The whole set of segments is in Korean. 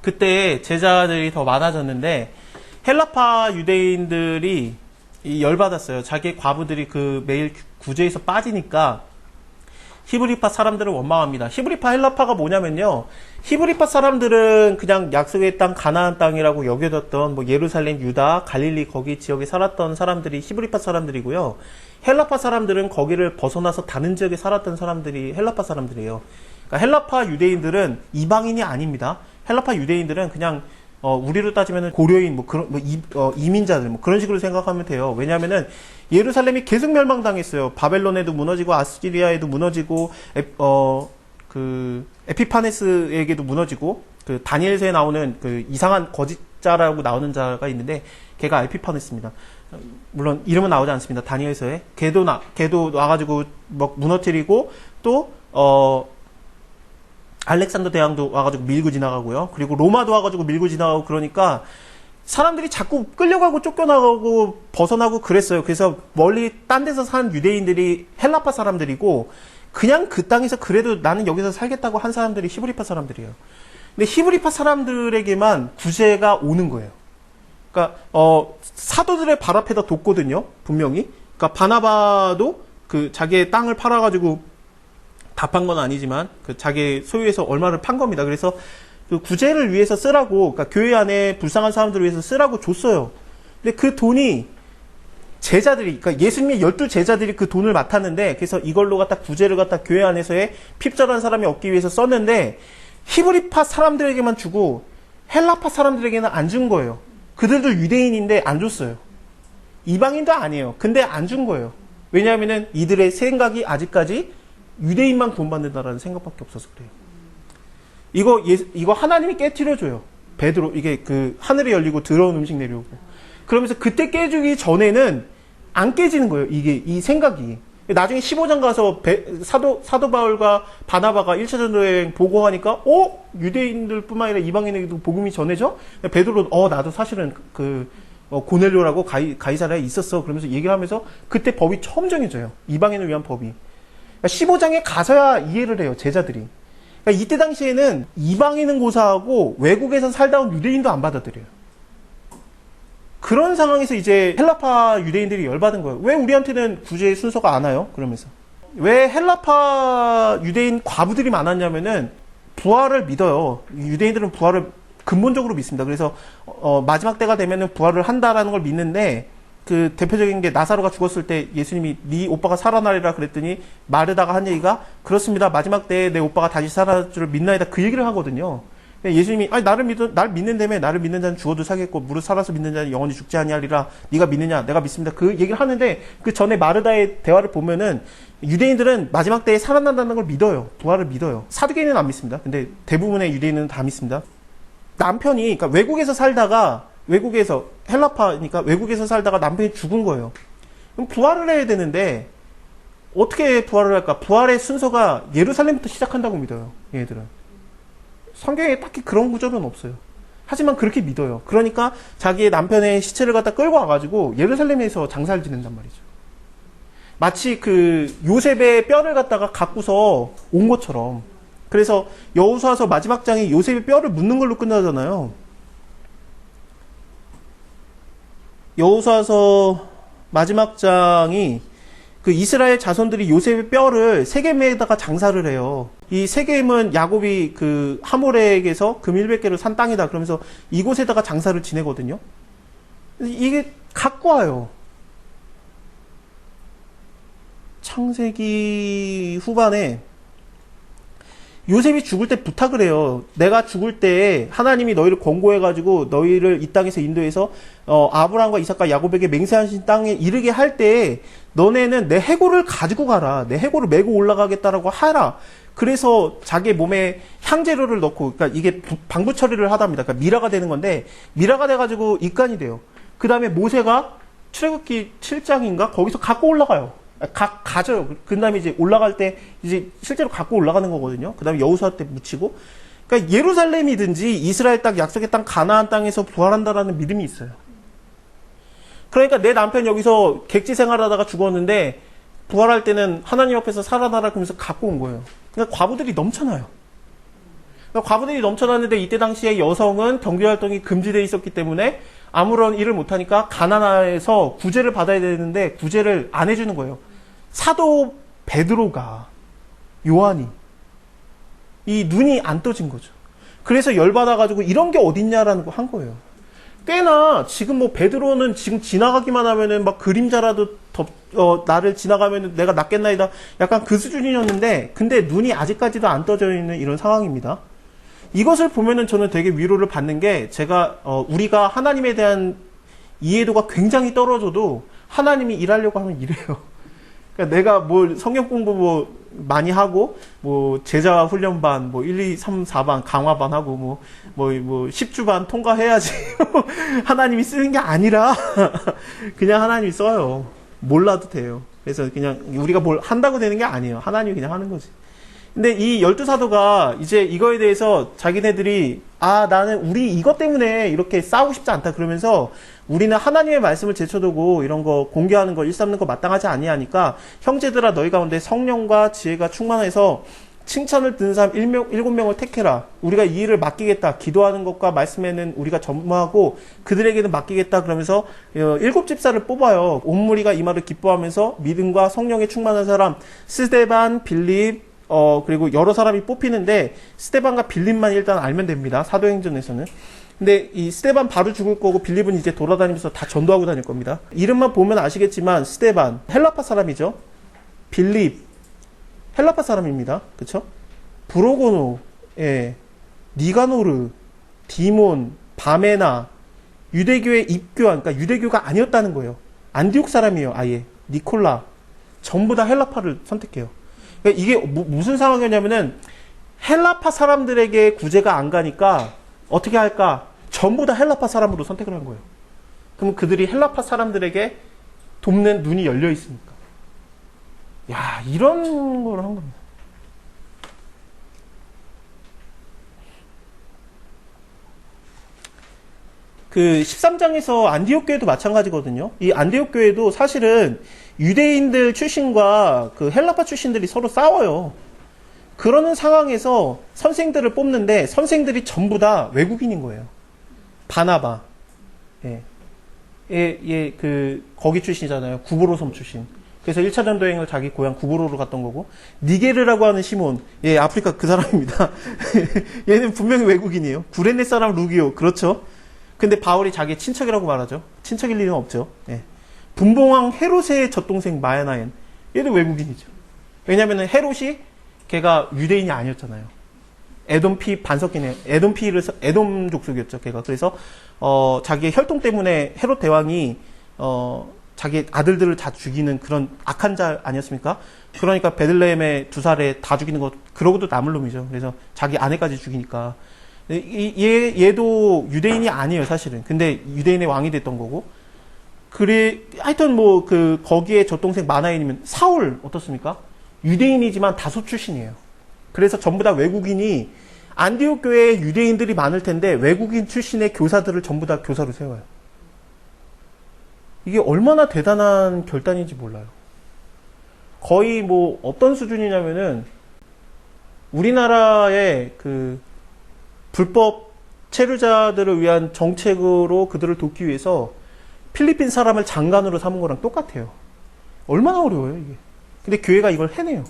그때 제자들이 더 많아졌는데 헬라파 유대인들이 열받았어요. 자기 과부들이 그 매일 구제에서 빠지니까 히브리파 사람들을 원망합니다. 히브리파 헬라파가 뭐냐면요. 히브리파 사람들은 그냥 약속의 땅 가나안 땅이라고 여겨졌던 뭐 예루살렘, 유다, 갈릴리 거기 지역에 살았던 사람들이 히브리파 사람들이고요. 헬라파 사람들은 거기를 벗어나서 다른 지역에 살았던 사람들이 헬라파 사람들이에요. 그러니까 헬라파 유대인들은 이방인이 아닙니다. 헬라파 유대인들은 그냥 우리로 따지면 고려인 뭐 그런 이민자들 뭐 그런 식으로 생각하면 돼요. 왜냐하면은 예루살렘이 계속 멸망당했어요. 바벨론에도 무너지고 아스리아에도 무너지고 그 에피파네스에게도 무너지고 그 다니엘서에 나오는 그 이상한 거짓자라고 나오는 자가 있는데 걔가 에피파네스입니다. 물론 이름은 나오지 않습니다. 다니엘서에 걔도 와가지고 막 무너뜨리고 또 알렉산더 대왕도 와가지고 밀고 지나가고요. 그리고 로마도 와가지고 밀고 지나가고 그러니까 사람들이 자꾸 끌려가고 쫓겨나가고 벗어나고 그랬어요. 그래서 멀리 딴 데서 사는 유대인들이 헬라파 사람들이고 그냥 그 땅에서 그래도 나는 여기서 살겠다고 한 사람들이 히브리파 사람들이에요. 근데 히브리파 사람들에게만 구제가 오는 거예요. 그러니까 사도들의 발 앞에다 뒀거든요. 분명히. 그러니까 바나바도 그 자기의 땅을 팔아가지고 답한 건 아니지만 그 자기 소유에서 얼마를 판 겁니다. 그래서 그 구제를 위해서 쓰라고, 그러니까 교회 안에 불쌍한 사람들을 위해서 쓰라고 줬어요. 근데 그 돈이 제자들이, 그러니까 예수님의 12제자들이 그 돈을 맡았는데, 그래서 이걸로 갖다 구제를 갖다 교회 안에서의 핍절한 사람이 얻기 위해서 썼는데, 히브리파 사람들에게만 주고 헬라파 사람들에게는 안 준 거예요. 그들도 유대인인데 안 줬어요. 이방인도 아니에요. 근데 안 준 거예요. 왜냐하면은 이들의 생각이 아직까지 유대인만 구원받는다라는 생각밖에 없어서 그래요. 이거 하나님이 깨트려줘요. 베드로, 이게 그 하늘이 열리고 더러운 음식 내려오고. 그러면서 그때 깨주기 전에는 안 깨지는 거예요. 이 생각이. 나중에 15장 가서 사도 바울과 바나바가 1차 전도여행 보고하니까, 유대인들 뿐만 아니라 이방인에게도 복음이 전해져? 베드로, 나도 사실은 고넬료라고 가이사랴에 있었어. 그러면서 얘기를 하면서 그때 법이 처음 정해져요. 이방인을 위한 법이. 15장에 가서야 이해를 해요, 제자들이. 그러니까 이때 당시에는 이방인은 고사하고 외국에서 살다 온 유대인도 안 받아들여요. 그런 상황에서 이제 헬라파 유대인들이 열받은 거예요. 왜 우리한테는 구제의 순서가 안 와요? 그러면서. 왜 헬라파 유대인 과부들이 많았냐면은 부활을 믿어요. 유대인들은 부활을 근본적으로 믿습니다. 그래서 마지막 때가 되면은 부활을 한다라는 걸 믿는데 그 대표적인 게 나사로가 죽었을 때 예수님이 네 오빠가 살아나리라 그랬더니 마르다가 한 얘기가 그렇습니다. 마지막 때에 내 오빠가 다시 살아날 줄 믿나이다. 그 얘기를 하거든요. 예수님이 날 믿는다며 나를 믿는 자는 죽어도 살겠고 무릇 살아서 믿는 자는 영원히 죽지 아니하리라. 네가 믿느냐? 내가 믿습니다. 그 얘기를 하는데 그 전에 마르다의 대화를 보면은 유대인들은 마지막 때에 살아난다는 걸 믿어요. 부활을 믿어요. 사두개인은 안 믿습니다. 근데 대부분의 유대인은 다 믿습니다. 남편이 그러니까 외국에서 살다가 헬라파니까 외국에서 살다가 남편이 죽은 거예요. 그럼 부활을 해야 되는데 어떻게 부활을 할까? 부활의 순서가 예루살렘부터 시작한다고 믿어요. 얘들은. 성경에 딱히 그런 구절은 없어요. 하지만 그렇게 믿어요. 그러니까 자기의 남편의 시체를 갖다 끌고 와가지고 예루살렘에서 장사를 지낸단 말이죠. 마치 그 요셉의 뼈를 갖다가 갖고서 온 것처럼. 그래서 여호수아서 마지막 장이 요셉의 뼈를 묻는 걸로 끝나잖아요. 여호수아서 마지막 장이 그 이스라엘 자손들이 요셉의 뼈를 세겜에다가 장사를 해요. 이 세겜은 야곱이 그 하몰에게서 금 100개를 산 땅이다. 그러면서 이곳에다가 장사를 지내거든요. 이게 갖고 와요. 창세기 후반에 요셉이 죽을 때 부탁을 해요. 내가 죽을 때 하나님이 너희를 권고해가지고 너희를 이 땅에서 인도해서 아브라함과 이삭과 야곱에게 맹세하신 땅에 이르게 할 때 너네는 내 해골을 가지고 가라. 내 해골을 메고 올라가겠다라고 하라. 그래서 자기 몸에 향재료를 넣고, 그러니까 이게 방부 처리를 하답니다. 그러니까 미라가 되는 건데 미라가 돼가지고 입간이 돼요. 그 다음에 모세가 출애굽기 7장인가 거기서 갖고 올라가요. 가져요. 그 다음에 이제 올라갈 때 이제 실제로 갖고 올라가는 거거든요. 그 다음에 여호수아 때 묻히고. 그러니까 예루살렘이든지 이스라엘 땅, 약속의 땅, 가나안 땅에서 부활한다라는 믿음이 있어요. 그러니까 내 남편 여기서 객지 생활하다가 죽었는데 부활할 때는 하나님 앞에서 살아나라 그러면서 갖고 온 거예요. 그러니까 과부들이 넘쳐나요. 그러니까 과부들이 넘쳐났는데 이때 당시에 여성은 경제활동이 금지되어 있었기 때문에 아무런 일을 못하니까 가나나에서 구제를 받아야 되는데 구제를 안 해주는 거예요. 사도 베드로가, 요한이 이 눈이 안 떠진 거죠. 그래서 열받아가지고 이런 게 어딨냐라는 거 한 거예요. 꽤나 지금 뭐 베드로는 지금 지나가기만 하면은 막 그림자라도 나를 지나가면은 내가 낫겠나이다. 약간 그 수준이었는데 근데 눈이 아직까지도 안 떠져 있는 이런 상황입니다. 이것을 보면은 저는 되게 위로를 받는 게 제가 우리가 하나님에 대한 이해도가 굉장히 떨어져도 하나님이 일하려고 하면 이래요. 그러니까 내가 뭘 성경 공부 뭐 많이 하고 뭐 제자 훈련반 뭐 1, 2, 3, 4반 강화반 하고 뭐 10주반 통과해야지 하나님이 쓰는 게 아니라 그냥 하나님이 써요. 몰라도 돼요. 그래서 그냥 우리가 뭘 한다고 되는 게 아니에요. 하나님이 그냥 하는 거지. 근데 이 12사도가 이제 이거에 대해서 자기네들이 나는 우리 이것 때문에 이렇게 싸우고 싶지 않다 그러면서 우리는 하나님의 말씀을 제쳐두고 이런 거 공개하는 거 일삼는 거 마땅하지 아니하니까 형제들아 너희 가운데 성령과 지혜가 충만해서 칭찬을 듣는 사람 7명을 택해라. 우리가 이 일을 맡기겠다. 기도하는 것과 말씀에는 우리가 전무하고 그들에게는 맡기겠다. 그러면서 7집사를 뽑아요. 온 무리가 이 말을 기뻐하면서 믿음과 성령에 충만한 사람 스데반, 빌립 그리고 여러 사람이 뽑히는데 스데반과 빌립만 일단 알면 됩니다. 사도행전에서는. 근데 이 스데반 바로 죽을 거고 빌립은 이제 돌아다니면서 다 전도하고 다닐 겁니다. 이름만 보면 아시겠지만 스데반 헬라파 사람이죠. 빌립 헬라파 사람입니다. 그쵸? 브로고노, 니가노르, 디몬, 바메나 유대교의 입교한 그러니까 유대교가 아니었다는 거예요. 안디옥 사람이에요. 아예 니콜라 전부 다 헬라파를 선택해요. 그러니까 이게 무슨 상황이었냐면은 헬라파 사람들에게 구제가 안 가니까 어떻게 할까? 전부 다 헬라파 사람으로 선택을 한 거예요. 그럼 그들이 헬라파 사람들에게 돕는 눈이 열려 있으니까. 야, 이런 걸 한 겁니다. 그 13장에서 안디옥 교회도 마찬가지거든요. 이 안디옥 교회도 사실은 유대인들 출신과 그 헬라파 출신들이 서로 싸워요. 그러는 상황에서 선생들을 뽑는데 선생들이 전부 다 외국인인 거예요. 바나바. 거기 출신이잖아요. 구브로섬 출신. 그래서 1차 전도여행을 자기 고향 구브로로 갔던 거고, 니게르라고 하는 시몬, 아프리카 그 사람입니다. 얘는 분명히 외국인이에요. 구레네 사람 루기오, 그렇죠. 근데 바울이 자기 친척이라고 말하죠. 친척일 리는 없죠. 분봉왕 헤롯의 젖동생 마야나엔, 얘도 외국인이죠. 왜냐면은 헤롯이 걔가 유대인이 아니었잖아요. 에돔피 반석이네. 에돔 족속이었죠, 걔가. 그래서 자기의 혈통 때문에 헤롯 대왕이 자기 아들들을 다 죽이는 그런 악한 자 아니었습니까? 그러니까 베들레헴의 2살에 다 죽이는 것, 그러고도 남을 놈이죠. 그래서 자기 아내까지 죽이니까. 얘도 유대인이 아니에요, 사실은. 근데 유대인의 왕이 됐던 거고. 하여튼 거기에 젖동생 마나엔이면 사울 어떻습니까? 유대인이지만 다소 출신이에요. 그래서 전부 다 외국인이 안디옥 교회에 유대인들이 많을 텐데 외국인 출신의 교사들을 전부 다 교사로 세워요. 이게 얼마나 대단한 결단인지 몰라요. 거의 어떤 수준이냐면은 우리나라의 그 불법 체류자들을 위한 정책으로 그들을 돕기 위해서 필리핀 사람을 장관으로 삼은 거랑 똑같아요. 얼마나 어려워요, 이게. 근데 교회가 이걸 해내요.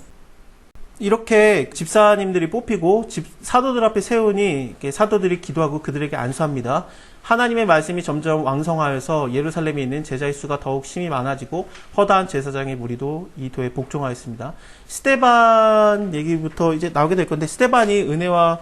이렇게 집사님들이 뽑히고 사도들 앞에 세우니 사도들이 기도하고 그들에게 안수합니다. 하나님의 말씀이 점점 왕성하여서 예루살렘에 있는 제자의 수가 더욱 심히 많아지고 허다한 제사장의 무리도 이 도에 복종하였습니다. 스데반 얘기부터 이제 나오게 될 건데, 스데반이 은혜와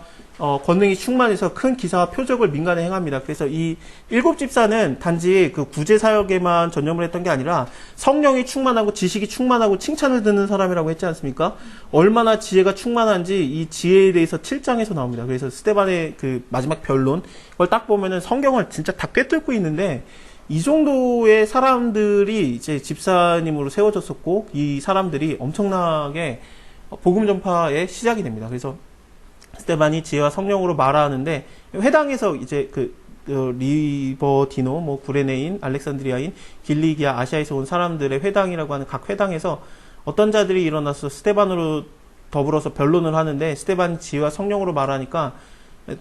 권능이 충만해서 큰 기사와 표적을 민간에 행합니다. 그래서 이 7집사는 단지 그 구제 사역에만 전념을 했던 게 아니라 성령이 충만하고 지식이 충만하고 칭찬을 듣는 사람이라고 했지 않습니까? 얼마나 지혜가 충만한지 이 지혜에 대해서 7장에서 나옵니다. 그래서 스데반의 그 마지막 변론, 그걸 딱 보면은 성경을 진짜 다 꿰뚫고 있는데, 이 정도의 사람들이 이제 집사님으로 세워졌었고, 이 사람들이 엄청나게 복음 전파의 시작이 됩니다. 그래서 스데반이 지혜와 성령으로 말하는데, 회당에서 이제 리버디노, 구레네인, 알렉산드리아인, 길리기아, 아시아에서 온 사람들의 회당이라고 하는 각 회당에서 어떤 자들이 일어나서 스데반으로 더불어서 변론을 하는데 스데반이 지혜와 성령으로 말하니까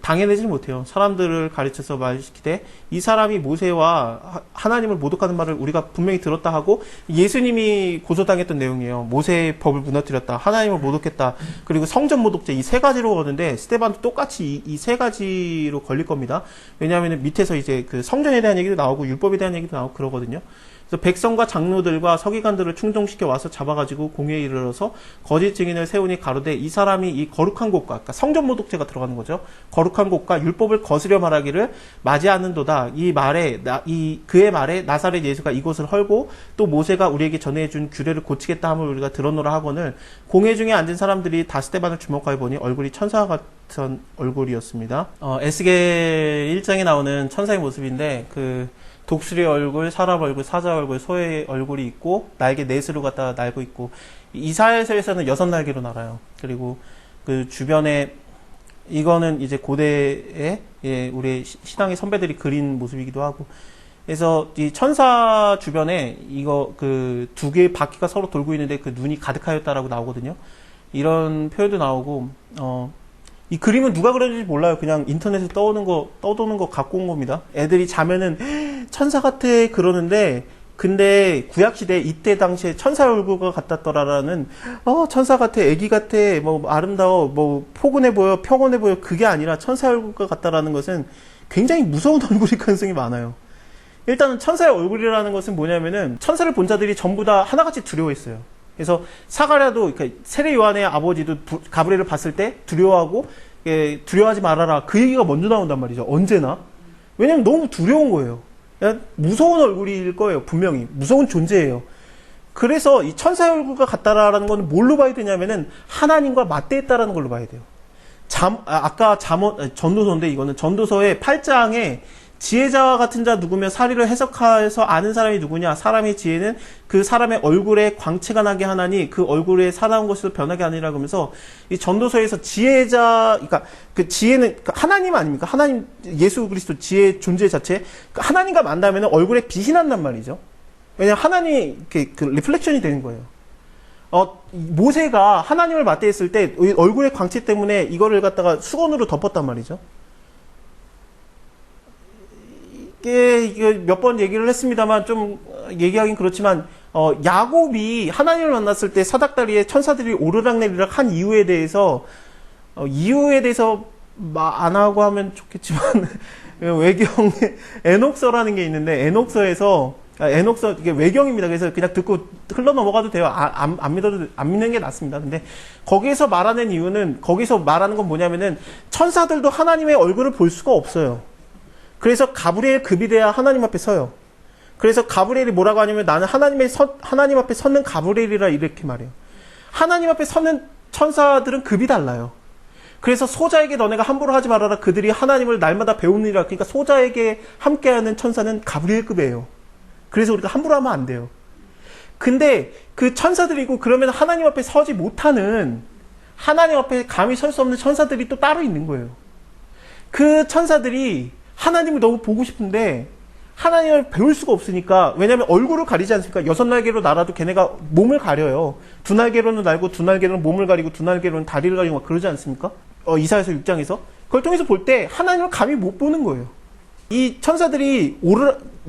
당해내지 못해요. 사람들을 가르쳐서 말시키되 이 사람이 모세와 하나님을 모독하는 말을 우리가 분명히 들었다 하고 예수님이 고소당했던 내용이에요. 모세의 법을 무너뜨렸다. 하나님을 모독했다. 그리고 성전 모독죄 이 세 가지로 거는데 스데반도 똑같이 이 세 가지로 걸릴 겁니다. 왜냐하면 밑에서 이제 그 성전에 대한 얘기도 나오고 율법에 대한 얘기도 나오고 그러거든요. 그래서 백성과 장로들과 서기관들을 충동시켜 와서 잡아가지고 공회에 이르러서 거짓 증인을 세우니 가로되 이 사람이 이 거룩한 곳과 그러니까 성전 모독죄가 들어가는 거죠. 거룩한 곳과 율법을 거스려 말하기를 맞이 않는도다. 이 말에 그의 말에 나사렛 예수가 이곳을 헐고 또 모세가 우리에게 전해준 규례를 고치겠다 함을 우리가 들었노라 하거늘 공회 중에 앉은 사람들이 다 스데반을 주목하여 보니 얼굴이 천사와 같은 얼굴이었습니다. 에스겔 1장에 나오는 천사의 모습인데 그 독수리 얼굴, 사람 얼굴, 사자 얼굴, 소의 얼굴이 있고 날개 넷으로 갖다 날고 있고 이사야서에서는 6날개로 날아요. 그리고 그 주변에 이거는 이제 고대에 우리 신앙의 선배들이 그린 모습이기도 하고 그래서 이 천사 주변에 이거 그 두 개의 바퀴가 서로 돌고 있는데 그 눈이 가득하였다라고 나오거든요. 이런 표현도 나오고 이 그림은 누가 그렸는지 몰라요. 그냥 인터넷에 떠도는 거 갖고 온 겁니다. 애들이 자면은 천사 같아 그러는데, 근데 구약시대 이때 당시에 천사 얼굴과 같았더라라는, 천사 같아, 애기 같아, 뭐 아름다워, 뭐 포근해 보여, 평온해 보여, 그게 아니라 천사 얼굴과 같다라는 것은 굉장히 무서운 얼굴일 가능성이 많아요. 일단은 천사의 얼굴이라는 것은 뭐냐면은 천사를 본 자들이 전부 다 하나같이 두려워했어요. 그래서 사가랴도 그러니까 세례 요한의 아버지도 가브리엘을 봤을 때 두려워하고 두려워하지 말아라 그 얘기가 먼저 나온단 말이죠. 언제나. 왜냐면 너무 두려운 거예요. 무서운 얼굴일 거예요. 분명히 무서운 존재예요. 그래서 이 천사의 얼굴과 같다라는 건 뭘로 봐야 되냐면은 하나님과 맞대했다라는 걸로 봐야 돼요. 아까 전도서인데 이거는 전도서의 8장에 지혜자와 같은 자 누구며 사리를 해석해서 아는 사람이 누구냐? 사람의 지혜는 그 사람의 얼굴에 광채가 나게 하나니 그 얼굴에 사나운 것으로 변하게 하니라 그러면서 이 전도서에서 지혜자, 그러니까 그 지혜는 하나님 아닙니까? 하나님, 예수 그리스도 지혜 존재 자체, 하나님과 만나면 얼굴에 빛이 난단 말이죠. 왜냐하면 하나님이 그 리플렉션이 되는 거예요. 모세가 하나님을 맞대했을 때 얼굴의 광채 때문에 이거를 갖다가 수건으로 덮었단 말이죠. 이게 몇 번 얘기를 했습니다만 좀 얘기하긴 그렇지만 야곱이 하나님을 만났을 때 사닥다리에 천사들이 오르락내리락 한 이유에 대해서 안 하고 하면 좋겠지만 외경에 에녹서라는 게 있는데 에녹서 이게 외경입니다. 그래서 그냥 듣고 흘러 넘어가도 돼요. 안 믿는 게 낫습니다. 근데 거기에서 말하는 이유는 거기서 말하는 건 뭐냐면은 천사들도 하나님의 얼굴을 볼 수가 없어요. 그래서 가브리엘 급이 돼야 하나님 앞에 서요. 그래서 가브리엘이 뭐라고 하냐면 나는 하나님 앞에 섰는 가브리엘이라 이렇게 말해요. 하나님 앞에 서는 천사들은 급이 달라요. 그래서 소자에게 너네가 함부로 하지 말아라. 그들이 하나님을 날마다 배우느니라. 그러니까 소자에게 함께하는 천사는 가브리엘급이에요. 그래서 우리가 함부로 하면 안 돼요. 근데 그 천사들이고 그러면 하나님 앞에 서지 못하는 하나님 앞에 감히 설 수 없는 천사들이 또 따로 있는 거예요. 그 천사들이 하나님을 너무 보고 싶은데 하나님을 배울 수가 없으니까 왜냐하면 얼굴을 가리지 않습니까? 6날개로 날아도 걔네가 몸을 가려요. 2날개로는 날고 2날개로는 몸을 가리고 2날개로는 다리를 가리고 막 그러지 않습니까? 이사야서 6장에서 그걸 통해서 볼 때 하나님을 감히 못 보는 거예요. 이 천사들이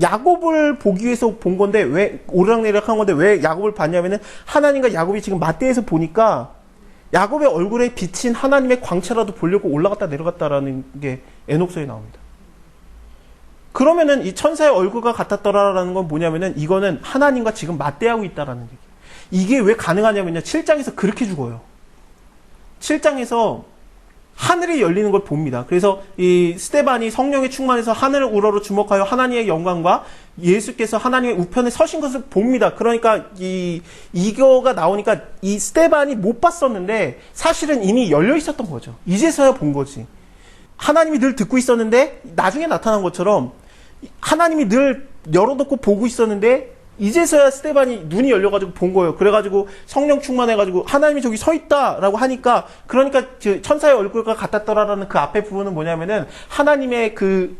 야곱을 보기 위해서 본 건데 왜 오르락내리락 한 건데 왜 야곱을 봤냐면은 하나님과 야곱이 지금 맞대해서 보니까 야곱의 얼굴에 비친 하나님의 광채라도 보려고 올라갔다 내려갔다라는 게 에녹서에 나옵니다. 그러면은 이 천사의 얼굴과 같았더라라는 건 뭐냐면은 이거는 하나님과 지금 맞대하고 있다라는 얘기예요. 이게 왜 가능하냐면요. 7장에서 그렇게 죽어요. 7장에서 하늘이 열리는 걸 봅니다. 그래서 이 스데반이 성령에 충만해서 하늘을 우러러 주목하여 하나님의 영광과 예수께서 하나님의 우편에 서신 것을 봅니다. 그러니까 이거가 나오니까 이 스데반이 못 봤었는데 사실은 이미 열려 있었던 거죠. 이제서야 본 거지. 하나님이 늘 듣고 있었는데 나중에 나타난 것처럼 하나님이 늘 열어놓고 보고 있었는데 이제서야 스데반이 눈이 열려가지고 본 거예요. 그래가지고 성령 충만해가지고 하나님이 저기 서 있다라고 하니까 그러니까 천사의 얼굴과 같았더라라는 그 앞에 부분은 뭐냐면은 하나님의 그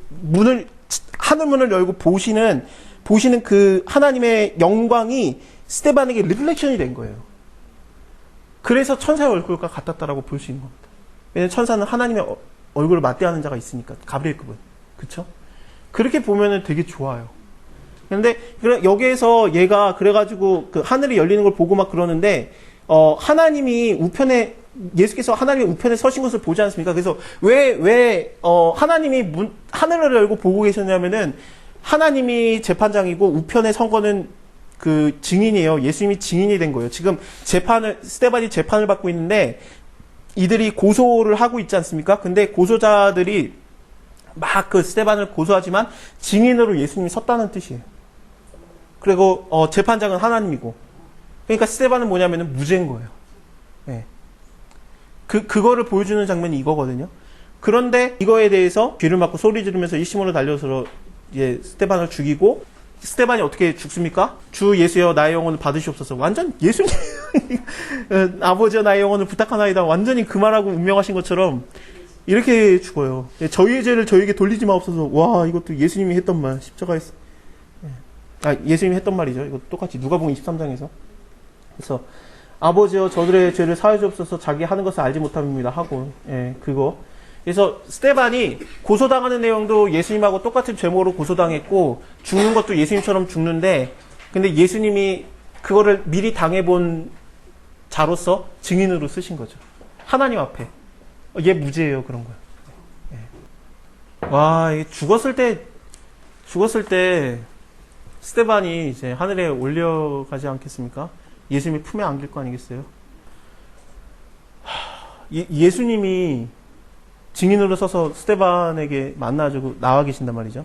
하늘문을 열고 보시는 그 하나님의 영광이 스데반에게 리플렉션이 된 거예요. 그래서 천사의 얼굴과 같았다라고 볼 수 있는 겁니다. 왜냐하면 천사는 하나님의 얼굴을 맞대하는 자가 있으니까. 가브리엘급은. 그쵸? 그렇게 보면은 되게 좋아요. 근데 여기에서 얘가 그래가지고 그 하늘이 열리는 걸 보고 막 그러는데 하나님이 우편에 예수께서 하나님의 우편에 서신 것을 보지 않습니까? 그래서 왜 하나님이 하늘을 열고 보고 계셨냐면은 하나님이 재판장이고 우편에 선 거는 그 증인이에요. 예수님이 증인이 된 거예요. 지금 스데반이 재판을 받고 있는데 이들이 고소를 하고 있지 않습니까? 근데 고소자들이 막 그 스데반을 고소하지만 증인으로 예수님이 섰다는 뜻이에요. 그리고 재판장은 하나님이고. 그러니까 스데반은 뭐냐면은 무죄인 거예요. 예. 그거를 보여주는 장면이 이거거든요. 그런데 이거에 대해서 귀를 막고 소리 지르면서 일심으로 달려서 스데반을 죽이고, 스데반이 어떻게 죽습니까? 주 예수여 나의 영혼을 받으시옵소서. 완전 예수님 아버지여 나의 영혼을 부탁하나이다. 완전히 그 말하고 운명하신 것처럼 이렇게 죽어요. 저희의 죄를 저에게 돌리지 마옵소서. 와, 이것도 예수님이 했던 말. 십자가에서. 예수님이 했던 말이죠. 이거 똑같이 누가복음 23장에서. 그래서 아버지여 저들의 죄를 사하여 주옵소서. 자기 하는 것을 알지 못함입니다 하고, 그거. 그래서 스데반이 고소당하는 내용도 예수님하고 똑같은 죄목으로 고소당했고, 죽는 것도 예수님처럼 죽는데, 근데 예수님이 그거를 미리 당해본 자로서 증인으로 쓰신 거죠. 하나님 앞에. 얘 무죄예요, 그런 거야. 와, 죽었을 때 스데반이 이제 하늘에 올려가지 않겠습니까? 예수님이 품에 안길 거 아니겠어요? 예수님이 증인으로 서서 스데반에게 만나주고 나와 계신단 말이죠.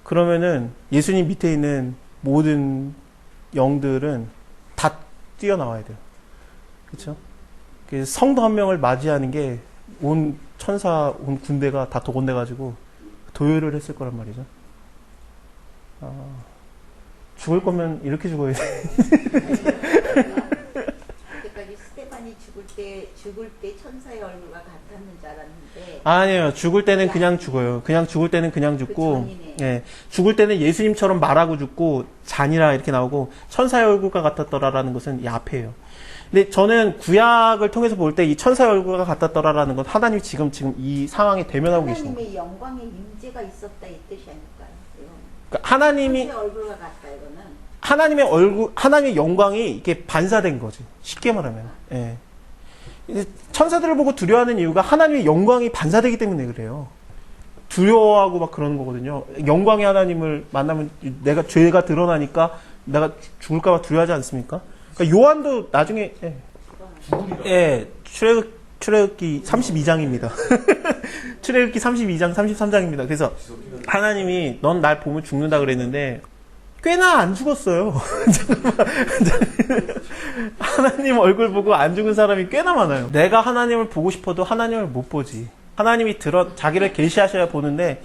그러면은 예수님 밑에 있는 모든 영들은 다 뛰어나와야 돼요. 그렇죠? 성도 한 명을 맞이하는 게 온 천사, 온 군대가 다 동원돼가지고 도열을 했을 거란 말이죠. 죽을 거면 이렇게 죽어야 돼. 그때까지 스데반이 죽을 때 천사의 얼굴과 같았는 줄 알았는데. 아니에요. 죽을 때는 그냥 죽어요. 죽을 때는 그냥 죽고, 죽을 때는 예수님처럼 말하고 죽고, 잔이라 이렇게 나오고, 천사의 얼굴과 같았더라라는 것은 이 앞에요. 근데 저는 구약을 통해서 볼 때 이 천사의 얼굴과 같았더라라는 건 하나님이 지금 이 상황에 대면하고 계시는 거예요. 하나님의 영광의 임재가 있었다 이 뜻이 아닐까요? 그러니까 하나님이 천사의 얼굴과 같다 이거는. 하나님의 영광이 이렇게 반사된 거지. 쉽게 말하면. 예. 천사들을 보고 두려워하는 이유가 하나님의 영광이 반사되기 때문에 그래요. 두려워하고 막 그러는 거거든요. 영광의 하나님을 만나면 내가 죄가 드러나니까 내가 죽을까봐 두려워하지 않습니까? 그러니까 요한도 나중에 출애굽기 32장입니다. 출애굽기 32장 33장입니다. 그래서 하나님이 넌 날 보면 죽는다 그랬는데 꽤나 안 죽었어요. 하나님 얼굴 보고 안 죽은 사람이 꽤나 많아요. 내가 하나님을 보고 싶어도 하나님을 못 보지. 하나님이 자기를 계시하셔야 보는데,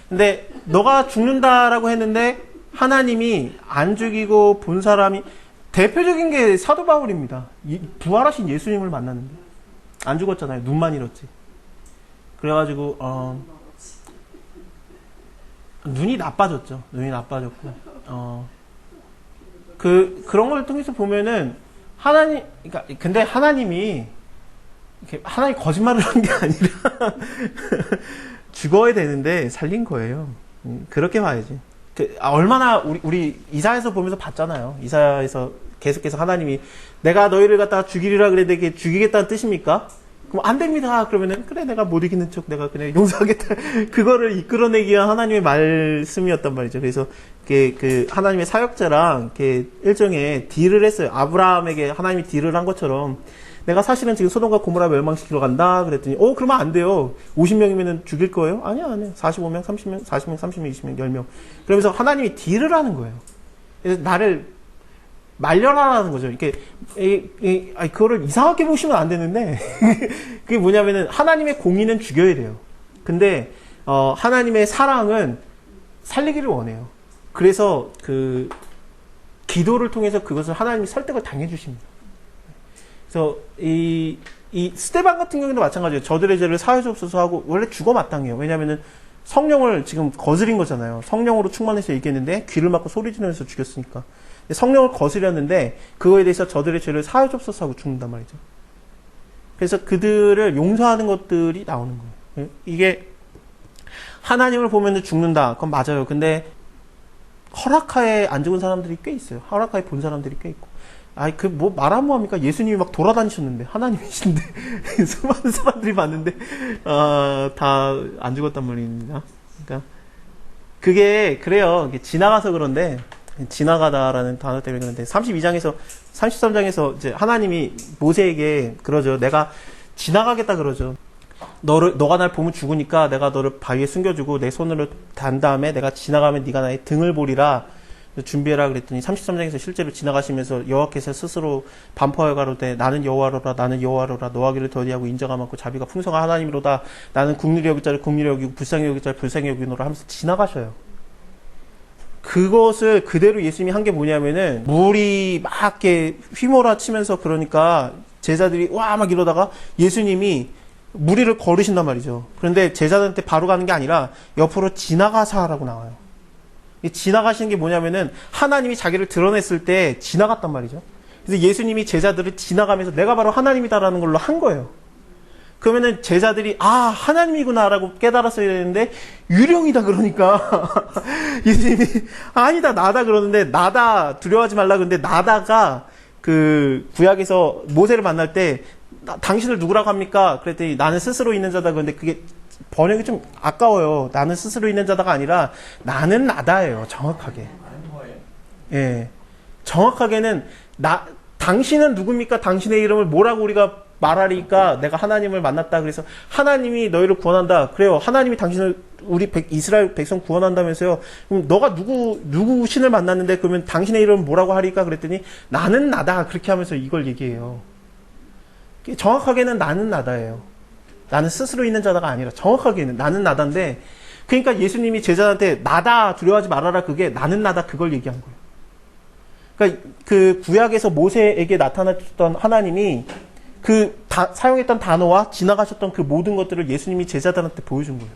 근데 너가 죽는다라고 했는데 하나님이 안 죽이고 본 사람이 대표적인 게 사도 바울입니다. 부활하신 예수님을 만났는데 안 죽었잖아요. 눈만 잃었지. 그래가지고 눈이 나빠졌죠. 눈이 나빠졌고 그런 걸 통해서 보면은 근데 하나님이 거짓말을 한 게 아니라 죽어야 되는데 살린 거예요. 그렇게 봐야지. 얼마나 우리 이사야서 보면서 봤잖아요. 이사야에서 계속해서 하나님이 내가 너희를 갖다가 죽이리라 그랬는데 이게 죽이겠다는 뜻입니까? 그럼 안 됩니다. 그러면은 그래 내가 못 이기는 척 내가 그냥 용서하겠다. 그거를 이끌어내기 위한 하나님의 말씀이었단 말이죠. 그래서 그 하나님의 사역자랑 일종의 딜을 했어요. 아브라함에게 하나님이 딜을 한 것처럼 내가 사실은 지금 소돔과 고모라 멸망시키러 간다 그랬더니 그러면 안 돼요. 50명이면 죽일 거예요? 아니야. 45명, 30명, 40명, 30명, 20명, 10명. 그러면서 하나님이 딜을 하는 거예요. 그래서 나를 말려라라는 거죠. 그거를 이상하게 보시면 안 되는데, 그게 뭐냐면은, 하나님의 공의는 죽여야 돼요. 근데, 하나님의 사랑은 살리기를 원해요. 그래서, 기도를 통해서 그것을 하나님이 설득을 당해주십니다. 그래서, 이 스데반 같은 경우도 마찬가지예요. 저들의 죄를 사하여 주옵소서 하고, 원래 죽어 마땅해요. 왜냐면은, 성령을 지금 거스린 거잖아요. 성령으로 충만해서 얘기했는데, 귀를 막고 소리 지르면서 죽였으니까. 성령을 거스렸는데 그거에 대해서 저들의 죄를 사하여 줍소서 하고 죽는단 말이죠. 그래서 그들을 용서하는 것들이 나오는 거예요. 이게 하나님을 보면 죽는다. 그건 맞아요. 근데 허락하에 안 죽은 사람들이 꽤 있어요. 허락하에 본 사람들이 꽤 있고. 뭐 말하면 뭐합니까? 예수님이 막 돌아다니셨는데, 하나님이신데, 수많은 사람들이 봤는데, 다 안 죽었단 말입니다. 그러니까, 그게, 그래요. 이게 지나가서 그런데, 지나가다라는 단어 때문에 그런데, 33장에서 이제 하나님이 모세에게 그러죠. 내가 지나가겠다 그러죠. 너가 날 보면 죽으니까 내가 너를 바위에 숨겨주고 내 손으로 단 다음에 내가 지나가면 네가 나의 등을 보리라. 준비해라 그랬더니 33장에서 실제로 지나가시면서 여호와께서 스스로 반포하여 가로되 나는 여호와로라 나는 여호와로라 너와 길을 더디하고 인자가 많고 자비가 풍성한 하나님이로다 나는 국률이 여길 자를 국률이 여기고 불쌍히 여길 자를 불쌍히 여기노라 하면서 지나가셔요. 그것을 그대로 예수님이 한 게 뭐냐면은 물이 막 이렇게 휘몰아치면서 그러니까 제자들이 와 막 이러다가 예수님이 무리를 걸으신단 말이죠. 그런데 제자들한테 바로 가는 게 아니라 옆으로 지나가사라고 나와요. 지나가시는 게 뭐냐면은 하나님이 자기를 드러냈을 때 지나갔단 말이죠. 그래서 예수님이 제자들을 지나가면서 내가 바로 하나님이다라는 걸로 한 거예요. 그러면은 제자들이 하나님이구나라고 깨달았어야 되는데 유령이다 그러니까 예수님이 아니다 나다 그러는데 나다 두려워하지 말라 그러는데 나다가 그 구약에서 모세를 만날 때 당신을 누구라고 합니까? 그랬더니 나는 스스로 있는 자다 그런데 그게 번역이 좀 아까워요. 나는 스스로 있는 자다가 아니라 나는 나다예요. 정확하게. 예. 정확하게는 당신은 누굽니까? 당신의 이름을 뭐라고 우리가 말하리까? 내가 하나님을 만났다. 그래서 하나님이 너희를 구원한다. 그래요. 하나님이 당신을 우리 이스라엘 백성 구원한다면서요. 그럼 너가 누구 신을 만났는데 그러면 당신의 이름은 뭐라고 하리까? 그랬더니 나는 나다. 그렇게 하면서 이걸 얘기해요. 정확하게는 나는 나다예요. 나는 스스로 있는 자다가 아니라 정확하게는 나는 나다인데 그러니까 예수님이 제자한테 나다 두려워하지 말아라 그게 나는 나다 그걸 얘기한 거예요. 그러니까 그 구약에서 모세에게 나타났던 하나님이 사용했던 단어와 지나가셨던 그 모든 것들을 예수님이 제자들한테 보여준 거예요.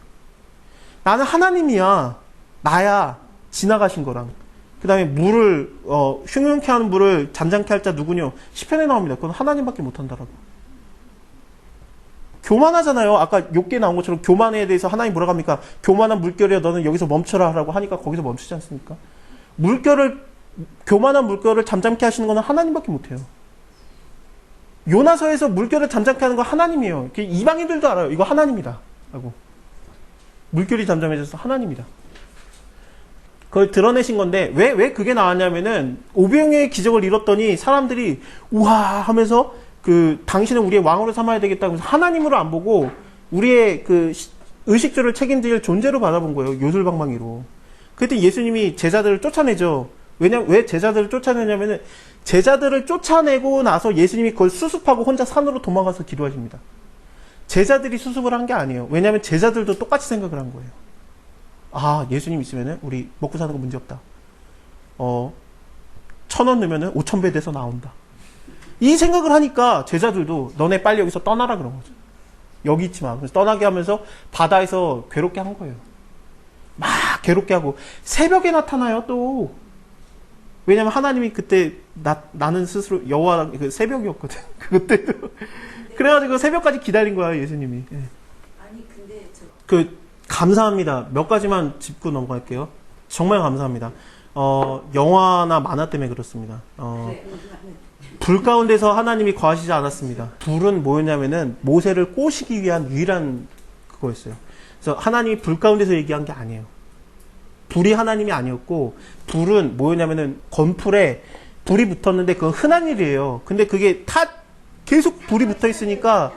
나는 하나님이야. 나야. 지나가신 거랑. 그 다음에 물을 흉흉케 하는 물을 잔잔케 할 자 누구냐? 시편에 나옵니다. 그건 하나님밖에 못한다라고. 교만하잖아요. 아까 욥기에 나온 것처럼 교만에 대해서 하나님 뭐라고 합니까? 교만한 물결이야 너는 여기서 멈춰라 라고 하니까 거기서 멈추지 않습니까? 교만한 물결을 잠잠케 하시는 건 하나님밖에 못해요. 요나서에서 물결을 잠잠케 하는 건 하나님이에요. 이방인들도 알아요. 이거 하나님이다 라고. 물결이 잠잠해져서 하나님이다. 그걸 드러내신 건데 왜 그게 나왔냐면은 오병이어의 기적을 이뤘더니 사람들이 우와 하면서 당신은 우리의 왕으로 삼아야 되겠다고 해서 하나님으로 안 보고 우리의 의식주를 책임질 존재로 받아본 거예요. 요술방망이로. 그때 예수님이 제자들을 쫓아내죠. 왜 제자들을 쫓아내냐면은 제자들을 쫓아내고 나서 예수님이 그걸 수습하고 혼자 산으로 도망가서 기도하십니다. 제자들이 수습을 한 게 아니에요. 왜냐하면 제자들도 똑같이 생각을 한 거예요. 예수님 있으면은 우리 먹고 사는 거 문제 없다. 1,000원 넣으면은 5,000배 돼서 나온다. 이 생각을 하니까 제자들도 너네 빨리 여기서 떠나라 그런 거죠. 여기 있지 마. 그래서 떠나게 하면서 바다에서 괴롭게 한 거예요. 막 괴롭게 하고 새벽에 나타나요 또. 왜냐면 하나님이 그때 나는 스스로 여호와 새벽이었거든. 그때도 그래가지고 새벽까지 기다린 거야 예수님이. 예. 아니 근데 감사합니다. 몇 가지만 짚고 넘어갈게요. 정말 감사합니다. 영화나 만화 때문에 그렇습니다. 불 가운데서 하나님이 거하시지 않았습니다. 불은 뭐였냐면은 모세를 꼬시기 위한 유일한 그거였어요. 그래서 하나님이 불 가운데서 얘기한 게 아니에요. 불이 하나님이 아니었고 불은 뭐였냐면은 건풀에 불이 붙었는데 그건 흔한 일이에요. 근데 그게 계속 불이 붙어 있으니까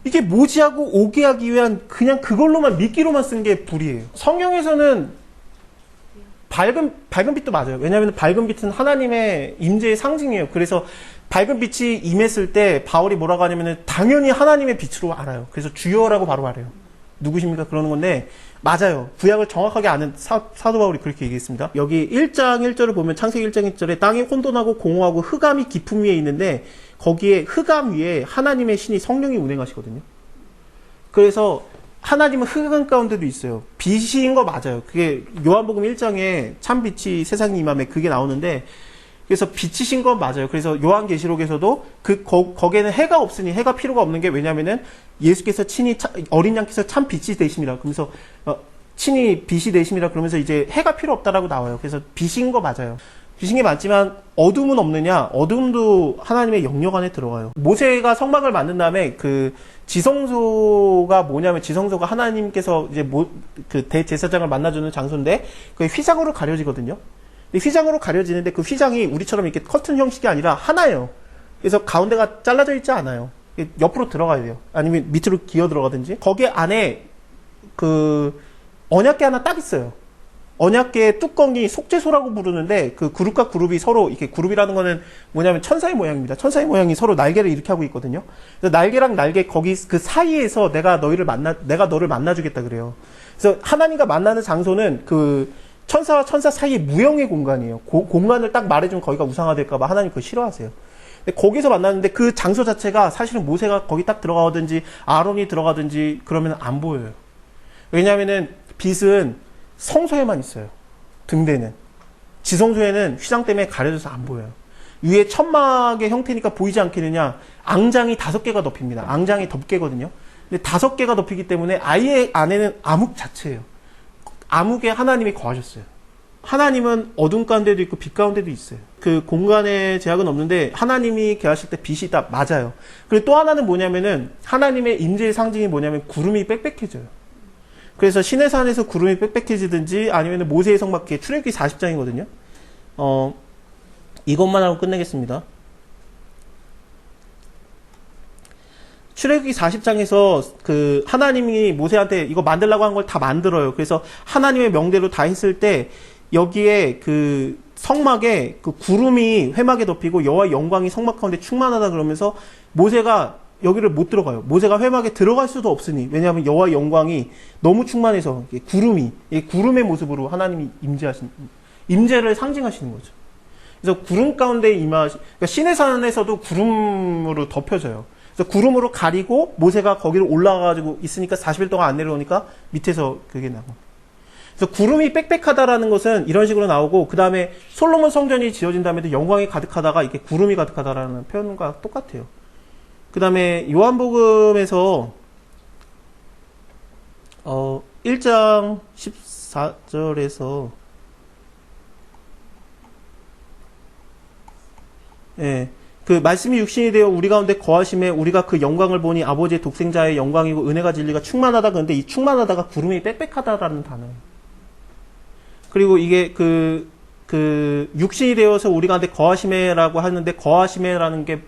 이게 뭐지 하고 오게 하기 위한 그냥 그걸로만 미끼로만 쓴 게 불이에요. 성경에서는 밝은 빛도 맞아요. 왜냐하면 밝은 빛은 하나님의 임재의 상징이에요. 그래서 밝은 빛이 임했을 때 바울이 뭐라고 하냐면은 당연히 하나님의 빛으로 알아요. 그래서 주여라고 바로 말해요. 누구십니까? 그러는 건데 맞아요. 구약을 정확하게 아는 사도 바울이 그렇게 얘기했습니다. 여기 1장 1절을 보면 창세기 1장 1절에 땅이 혼돈하고 공허하고 흑암이 깊음 위에 있는데 거기에 흑암 위에 하나님의 신이 성령이 운행하시거든요. 그래서 하나님은 흑암 가운데도 있어요. 빛인 거 맞아요. 그게 요한복음 1장에 참 빛이 세상에 임함에 그게 나오는데 그래서 빛이신 건 맞아요. 그래서 요한계시록에서도 거기에는 해가 없으니 해가 필요가 없는 게 왜냐면은 예수께서 친히 어린 양께서 참 빛이 되심이라. 그러면서 친히 빛이 되심이라 그러면서 이제 해가 필요 없다라고 나와요. 그래서 빛인 거 맞아요. 빛인 게 맞지만 어둠은 없느냐? 어둠도 하나님의 영역 안에 들어가요. 모세가 성막을 만든 다음에 그 지성소가 뭐냐면 지성소가 하나님께서 이제 그 대제사장을 만나주는 장소인데 그게 휘장으로 가려지거든요. 근데 휘장으로 가려지는데 그 휘장이 우리처럼 이렇게 커튼 형식이 아니라 하나예요. 그래서 가운데가 잘라져 있지 않아요. 옆으로 들어가야 돼요. 아니면 밑으로 기어 들어가든지. 거기 안에 그 언약궤 하나 딱 있어요. 언약궤의 뚜껑이 속죄소라고 부르는데 그 그룹과 그룹이 서로 이렇게 그룹이라는 거는 뭐냐면 천사의 모양입니다. 천사의 모양이 서로 날개를 이렇게 하고 있거든요. 그래서 날개랑 날개 거기 그 사이에서 내가 너를 만나주겠다 그래요. 그래서 하나님과 만나는 장소는 그 천사와 천사 사이의 무형의 공간이에요. 공간을 딱 말해주면 거기가 우상화될까봐 하나님 그거 싫어하세요. 근데 거기서 만났는데 그 장소 자체가 사실은 모세가 거기 딱 들어가든지 아론이 들어가든지 그러면 안 보여요. 왜냐하면은 빛은 성소에만 있어요. 등대는. 지성소에는 휘장 때문에 가려져서 안 보여요. 위에 천막의 형태니까 보이지 않겠느냐. 앙장이 5개가 덮입니다. 앙장이 덮개거든요. 근데 5개가 덮이기 때문에 아예 안에는 암흑 자체예요. 암흑에 하나님이 거하셨어요. 하나님은 어둠 가운데도 있고 빛 가운데도 있어요. 그 공간의 제약은 없는데 하나님이 계하실 때 빛이 있다. 맞아요. 그리고 또 하나는 뭐냐면은 하나님의 임재의 상징이 뭐냐면 구름이 빽빽해져요. 그래서 시내산에서 구름이 빽빽해지든지 아니면 모세의 성막기에 출애굽기 40장이거든요. 이것만 하고 끝내겠습니다. 출애굽기 40장에서 그 하나님이 모세한테 이거 만들라고 한 걸 다 만들어요. 그래서 하나님의 명대로 다 했을 때 여기에 그 성막에 그 구름이 회막에 덮이고 여호와의 영광이 성막 가운데 충만하다 그러면서 모세가 여기를 못 들어가요. 모세가 회막에 들어갈 수도 없으니 왜냐하면 여호와의 영광이 너무 충만해서 구름의 모습으로 하나님이 임재를 상징하시는 거죠. 그래서 구름 가운데 그러니까 시내산에서도 구름으로 덮여져요. 그래서 구름으로 가리고 모세가 거기를 올라가가지고 있으니까 40일 동안 안 내려오니까 밑에서 그게 나고. 그래서 구름이 빽빽하다라는 것은 이런 식으로 나오고 그 다음에 솔로몬 성전이 지어진 다음에도 영광이 가득하다가 이렇게 구름이 가득하다라는 표현과 똑같아요. 그 다음에 요한복음에서 1장 14절에서 그 말씀이 육신이 되어 우리 가운데 거하심에 우리가 그 영광을 보니 아버지의 독생자의 영광이고 은혜가 진리가 충만하다. 그런데 이 충만하다가 구름이 빽빽하다라는 단어예요. 그리고 이게 그 육신이 되어서 우리 가운데 거하심에라고 하는데 거하심에라는 게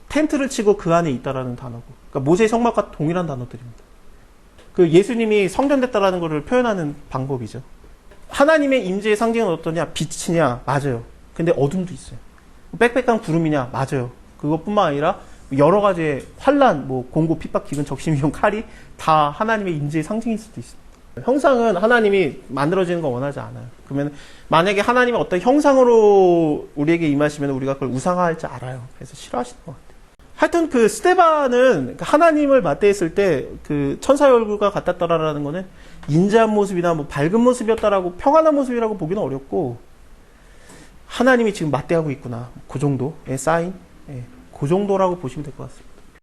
텐트를 치고 그 안에 있다라는 단어고. 그러니까 모세의 성막과 동일한 단어들입니다. 그 예수님이 성전됐다라는 것을 표현하는 방법이죠. 하나님의 임재의 상징은 어떠냐? 빛이냐? 맞아요. 근데 어둠도 있어요. 빽빽한 구름이냐? 맞아요. 그것뿐만 아니라 여러 가지의 환란, 공고, 핍박, 기근, 적심이용, 칼이 다 하나님의 임재의 상징일 수도 있습니다. 형상은 하나님이 만들어지는 거 원하지 않아요. 그러면 만약에 하나님이 어떤 형상으로 우리에게 임하시면 우리가 그걸 우상화할 줄 알아요. 그래서 싫어하시는 것 같아요. 하여튼 그 스데반은 하나님을 맞대했을 때 그 천사의 얼굴과 같았다라는 거는 인자한 모습이나 밝은 모습이었다라고 평안한 모습이라고 보기는 어렵고 하나님이 지금 맞대하고 있구나. 그 정도의 사인, 그 정도라고 보시면 될 것 같습니다.